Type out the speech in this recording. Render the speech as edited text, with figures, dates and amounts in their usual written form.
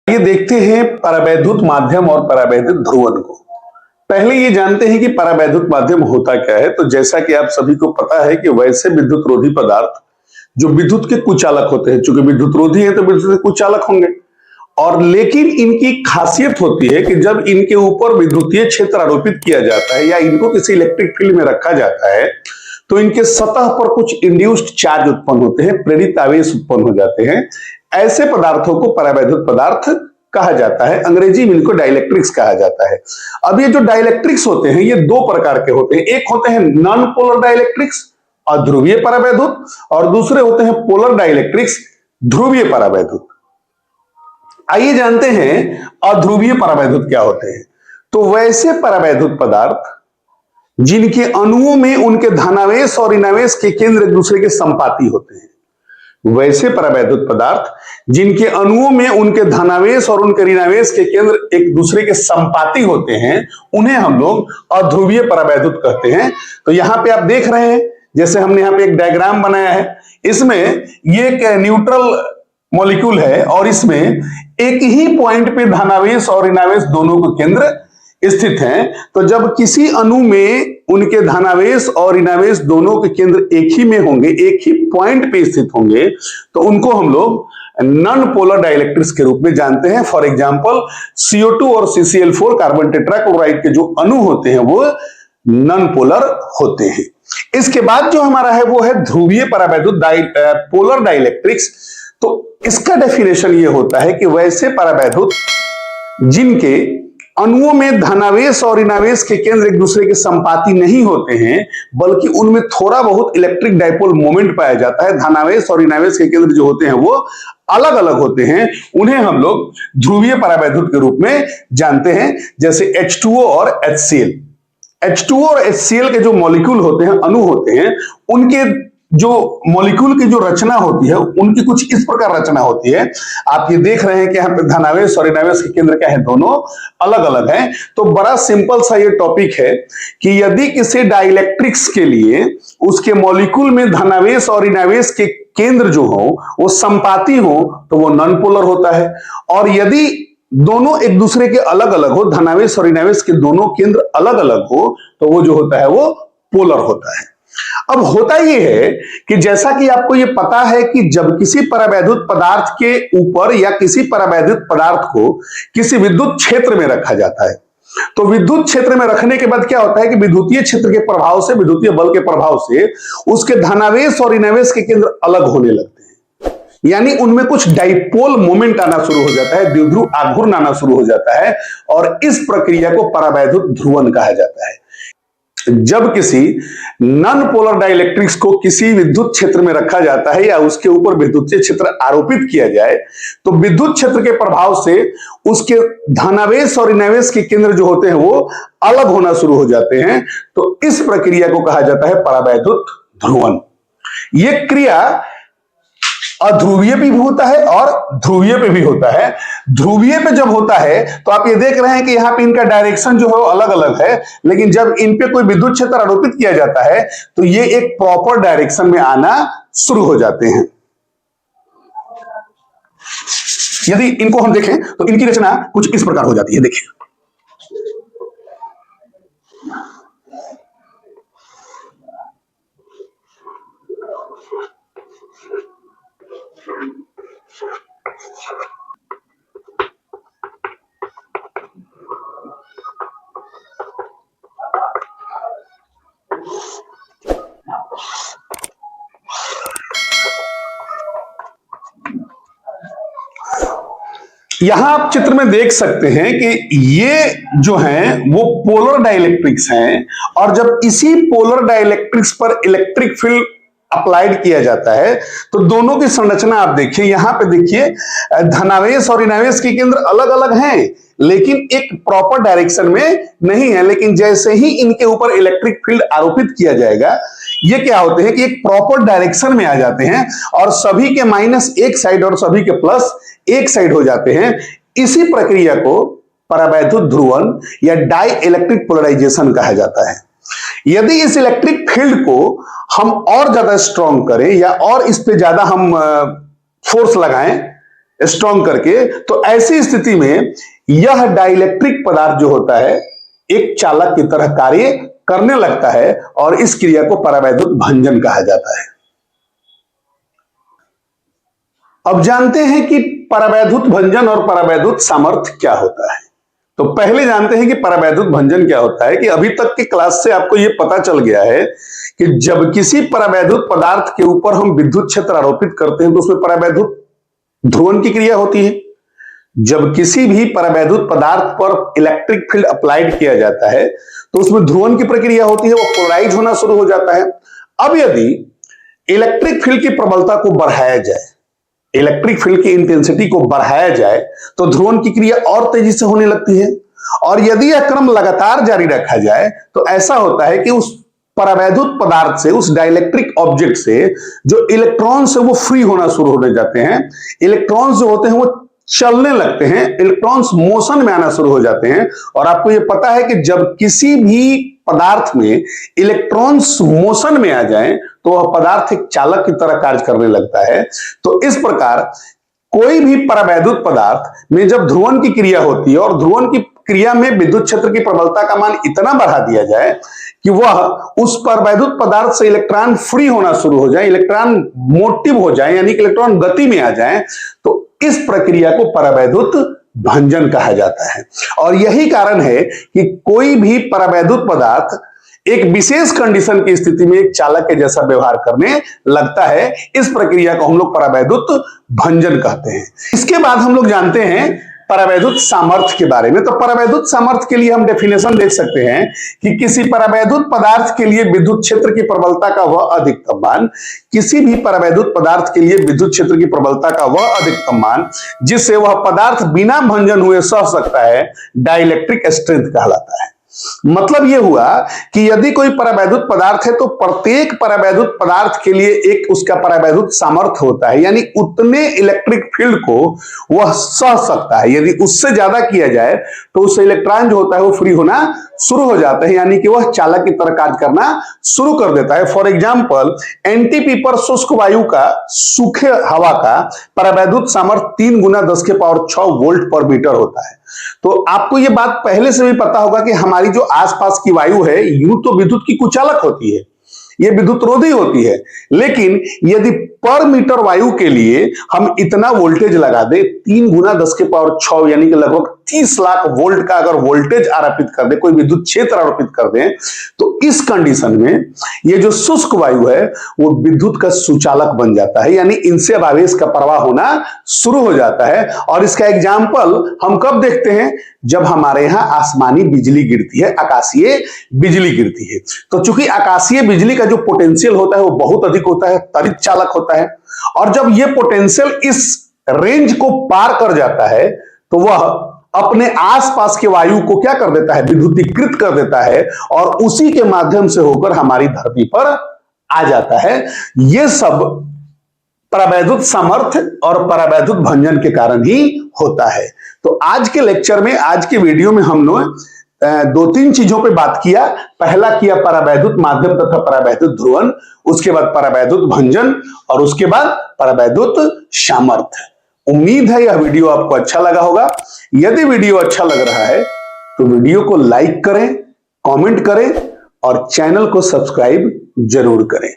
ये देखते हैं परावैद्युत माध्यम और परावैद्युत ध्रुवण को। पहले ये जानते हैं कि परावैद्युत माध्यम होता क्या है। तो जैसा कि आप सभी को पता है कि वैसे विद्युत रोधी पदार्थ जो विद्युत के कुचालक होते हैं, चूंकि विद्युत रोधी है तो विद्युत के कुचालक होंगे, और लेकिन इनकी खासियत होती है कि जब इनके ऊपर विद्युतीय क्षेत्र आरोपित किया जाता है या इनको किसी इलेक्ट्रिक फील्ड में रखा जाता है तो इनके सतह पर कुछ इंड्यूस्ड चार्ज उत्पन्न होते हैं, प्रेरित आवेश उत्पन्न हो जाते हैं। ऐसे पदार्थों को परावैद्युत पदार्थ कहा जाता है। अंग्रेजी में इनको डाइलेक्ट्रिक्स कहा जाता है। अब ये जो डाइलेक्ट्रिक्स होते हैं ये दो प्रकार के होते हैं। एक होते हैं नॉन पोलर डाइलेक्ट्रिक्स, अध्रुवीय परावैद्युत, और दूसरे होते हैं पोलर डाइलेक्ट्रिक्स, ध्रुवीय परावैद्युत। आइए जानते हैं अध्रुवीय परावैद्युत क्या होते हैं। तो वैसे परावैद्युत पदार्थ जिनके अणुओं में उनके धनावेश और ऋणावेश के केंद्र एक दूसरे के संपाती होते हैं, वैसे परावैद्युत पदार्थ जिनके अणुओं में उनके धनावेश और उनके ऋणावेश के केंद्र एक दूसरे के संपाती होते हैं, उन्हें हम लोग अध्रुवीय परावैद्युत कहते हैं। तो यहां पे आप देख रहे हैं, जैसे हमने यहां पे एक डायग्राम बनाया है, इसमें ये एक न्यूट्रल मॉलिक्यूल है और इसमें एक ही पॉइंट पे धनावेश और ऋणावेश दोनों के केंद्र स्थित हैं। तो जब किसी अणु में उनके धनावेश और ऋणावेश दोनों के केंद्र एक ही में होंगे, एक ही पॉइंट पे स्थित होंगे, तो उनको हम लोग नॉन पोलर डाइलेक्ट्रिक्स के रूप में जानते हैं। फॉर एग्जांपल CO2 और CCl4 कार्बन टेट्राक्लोराइड के जो अणु होते हैं वो नॉन पोलर होते हैं। इसके बाद जो हमारा है वो है ध्रुवीय परावैद्युत पोलर डाइलेक्ट्रिक्स। तो इसका डेफिनेशन ये होता है कि वैसे परावैद्युत जिनके अणुओं में धनावेश और ऋणावेश के केंद्र एक दूसरे के संपाती नहीं होते हैं, बल्कि उनमें थोड़ा बहुत इलेक्ट्रिक डाइपोल मोमेंट पाया जाता है, धनावेश और ऋणावेश के केंद्र जो होते हैं वो अलग अलग होते हैं, उन्हें हम लोग ध्रुवीय परावैद्युत के रूप में जानते हैं। जैसे H2O और HCl। H2O और HCl के जो मॉलिक्यूल होते हैं, अणु होते हैं, उनके जो मॉलिक्यूल की जो रचना होती है उनकी कुछ इस प्रकार रचना होती है। आप ये देख रहे हैं कि यहाँ पे धनावेश और ऋणावेश के केंद्र क्या है, दोनों अलग अलग हैं। तो बड़ा सिंपल सा ये टॉपिक है कि यदि किसी डाइलेक्ट्रिक्स के लिए उसके मॉलिक्यूल में धनावेश और ऋणावेश के केंद्र जो हो वो संपाती हो तो वो नॉन पोलर होता है, और यदि दोनों एक दूसरे के अलग अलग हो, धनावेश और ऋणावेश के दोनों केंद्र अलग अलग हो, तो वो जो होता है वो पोलर होता है। अब होता यह है कि जैसा कि आपको यह पता है कि जब किसी परावैद्युत पदार्थ के ऊपर या किसी परावैद्युत पदार्थ को किसी विद्युत क्षेत्र में रखा जाता है, तो विद्युत क्षेत्र में रखने के बाद क्या होता है कि विद्युतीय क्षेत्र के प्रभाव से, विद्युतीय बल के प्रभाव से उसके धनावेश और ऋणावेश के केंद्र अलग होने लगते हैं, यानी उनमें कुछ डाइपोल मोमेंट आना शुरू हो जाता है, द्विध्रुव आघूर्ण आना शुरू हो जाता है, और इस प्रक्रिया को परावैद्युत ध्रुवण कहा जाता है। जब किसी नॉन पोलर डाइलेक्ट्रिक्स को किसी विद्युत क्षेत्र में रखा जाता है या उसके ऊपर विद्युतीय क्षेत्र आरोपित किया जाए, तो विद्युत क्षेत्र के प्रभाव से उसके धनावेश और ऋणावेश के केंद्र जो होते हैं वो अलग होना शुरू हो जाते हैं। तो इस प्रक्रिया को कहा जाता है परावैद्युत ध्रुवण। यह क्रिया अध्रुवीय पे भी होता है और ध्रुवीय पे भी होता है। ध्रुवीय पे जब होता है तो आप ये देख रहे हैं कि यहाँ पे इनका डायरेक्शन जो है वो अलग अलग है, लेकिन जब इन पे कोई विद्युत क्षेत्र आरोपित किया जाता है तो ये एक प्रॉपर डायरेक्शन में आना शुरू हो जाते हैं। यदि इनको हम देखें तो इनकी रचना कुछ इस प्रकार हो जाती है। देखिए, यहां आप चित्र में देख सकते हैं कि ये जो हैं वो पोलर डाइलेक्ट्रिक्स हैं, और जब इसी पोलर डाइलेक्ट्रिक्स पर इलेक्ट्रिक फील्ड अप्लाइड किया जाता है तो दोनों की संरचना आप देखिए। यहां पे देखिए धनावेश और ऋणावेश के केंद्र अलग अलग हैं, लेकिन एक प्रॉपर डायरेक्शन में नहीं है। लेकिन जैसे ही इनके ऊपर इलेक्ट्रिक फील्ड आरोपित किया जाएगा, ये क्या होते हैं कि एक प्रॉपर डायरेक्शन में आ जाते हैं और सभी के माइनस एक साइड और सभी के प्लस एक साइड हो जाते हैं। इसी प्रक्रिया को परावैद्युत ध्रुवण या डाई इलेक्ट्रिक पोलराइजेशन कहा जाता है। यदि इस इलेक्ट्रिक फील्ड को हम और ज्यादा स्ट्रॉन्ग करें या और इस पे ज्यादा हम फोर्स लगाएं, स्ट्रॉन्ग करके, तो ऐसी स्थिति में यह डाइलेक्ट्रिक पदार्थ जो होता है एक चालक की तरह कार्य करने लगता है और इस क्रिया को परावैद्युत भंजन कहा जाता है। अब जानते हैं कि परावैद्युत भंजन और परावैद्युत सामर्थ्य क्या होता है। तो पहले जानते हैं कि परावैद्युत भंजन क्या होता है। कि अभी तक की क्लास से आपको यह पता चल गया है कि जब किसी परावैद्युत पदार्थ के ऊपर हम विद्युत क्षेत्र आरोपित करते हैं तो उसमें परावैद्युत ध्रुवण की क्रिया होती है। जब किसी भी परावैद्युत पदार्थ पर इलेक्ट्रिक फील्ड अप्लाइड किया जाता है तो उसमें ध्रुवण की प्रक्रिया होती है, वो पोलराइज होना शुरू हो जाता है। अब यदि इलेक्ट्रिक फील्ड की प्रबलता को बढ़ाया जाए, इलेक्ट्रिक फील्ड की इंटेंसिटी को बढ़ाया जाए तो ध्रुवण की क्रिया और तेजी से होने लगती है। और यदि यह क्रम लगातार जारी रखा जाए तो ऐसा होता है कि उस परावैद्युत पदार्थ से, उस डाइलेक्ट्रिक ऑब्जेक्ट से जो इलेक्ट्रॉन्स है वो फ्री होना शुरू होने जाते हैं। इलेक्ट्रॉन्स जो होते हैं वो चलने लगते हैं, इलेक्ट्रॉन्स मोशन में आना शुरू हो जाते हैं। और आपको यह पता है कि जब किसी भी पदार्थ में इलेक्ट्रॉन्स मोशन में आ जाएं तो वह पदार्थ एक चालक की तरह कार्य करने लगता है। तो इस प्रकार कोई भी परावैद्युत पदार्थ में जब ध्रुवण की क्रिया होती है और ध्रुवण की क्रिया में विद्युत क्षेत्र की प्रबलता का मान इतना बढ़ा दिया जाए कि वह उस परावैद्युत पदार्थ से इलेक्ट्रॉन फ्री होना शुरू हो जाए, इलेक्ट्रॉन मोटिव हो जाए, यानी कि इलेक्ट्रॉन गति में आ जाए, तो इस प्रक्रिया को परावैद्युत भंजन कहा जाता है। और यही कारण है कि कोई भी परावैद्युत पदार्थ एक विशेष कंडीशन की स्थिति में एक चालक के जैसा व्यवहार करने लगता है। इस प्रक्रिया को हम लोग परावैद्युत भंजन कहते हैं। इसके बाद हम लोग जानते हैं परावैद्युत सामर्थ्य के बारे में। तो परावैद्युत सामर्थ्य के लिए हम डेफिनेशन देख सकते हैं कि किसी परावैद्युत पदार्थ के लिए विद्युत क्षेत्र की प्रबलता का वह अधिकतम मान, किसी भी परावैद्युत पदार्थ के लिए विद्युत क्षेत्र की प्रबलता का वह अधिकतम मान जिससे वह पदार्थ बिना भंजन हुए सह सकता है, डाइलेक्ट्रिक स्ट्रेंथ कहलाता है। मतलब यह हुआ कि यदि कोई परावैद्युत पदार्थ है तो प्रत्येक परावैद्युत पदार्थ के लिए एक उसका परावैद्युत सामर्थ्य होता है, यानी उतने इलेक्ट्रिक फील्ड को वह सह सकता है। यदि उससे ज्यादा किया जाए तो उससे इलेक्ट्रॉन जो होता है वो फ्री होना शुरू हो जाता है, यानी कि वह चालक की तरह कार्य करना शुरू कर देता है। फॉर एग्जाम्पल, एनटीपी पर शुष्क वायु का, सूखे हवा का परावैद्युत सामर्थ्य 3 गुना 10⁶ वोल्ट पर मीटर होता है। तो आपको यह बात पहले से भी पता होगा कि हमारी जो आसपास की वायु है यूं तो विद्युत की कुचालक होती है, ये विद्युत रोधी होती है, लेकिन यदि पर मीटर वायु के लिए हम इतना वोल्टेज लगा दे 3 गुना 10⁶, यानी कि लगभग 30 लाख वोल्ट का अगर वोल्टेज आरोपित कर दे, कोई विद्युत क्षेत्र आरोपित कर दे, तो इस कंडीशन में ये जो शुष्क वायु है वो विद्युत का सुचालक बन जाता है, यानी इनसे अब आवेश का प्रवाह होना शुरू हो जाता है। और इसका एग्जाम्पल हम कब देखते हैं? जब हमारे यहां आसमानी बिजली गिरती है, आकाशीय बिजली गिरती है। तो चूंकि आकाशीय बिजली का जो पोटेंशियल होता है वो बहुत अधिक होता है, त्वरित चालक होता है, और जब ये पोटेंशियल इस रेंज को पार कर जाता है तो वह अपने आसपास के वायु को क्या कर देता है? विद्युतीकृत कर देता है और उसी के माध्यम से होकर हमारी धरती पर आ जाता है। यह सब परावैद्युत सामर्थ्य और परावैद्युत भंजन के कारण ही होता है। तो आज के लेक्चर में, आज के वीडियो में हमने 2-3 चीजों पे बात किया। पहला किया परावैद्युत माध्यम तथा परावैद्युत ध्रुवण, उसके बाद परावैद्युत भंजन और उसके बाद परावैद्युत सामर्थ्य। उम्मीद है यह वीडियो आपको अच्छा लगा होगा। यदि वीडियो अच्छा लग रहा है तो वीडियो को लाइक करें, कमेंट करें और चैनल को सब्सक्राइब जरूर करें।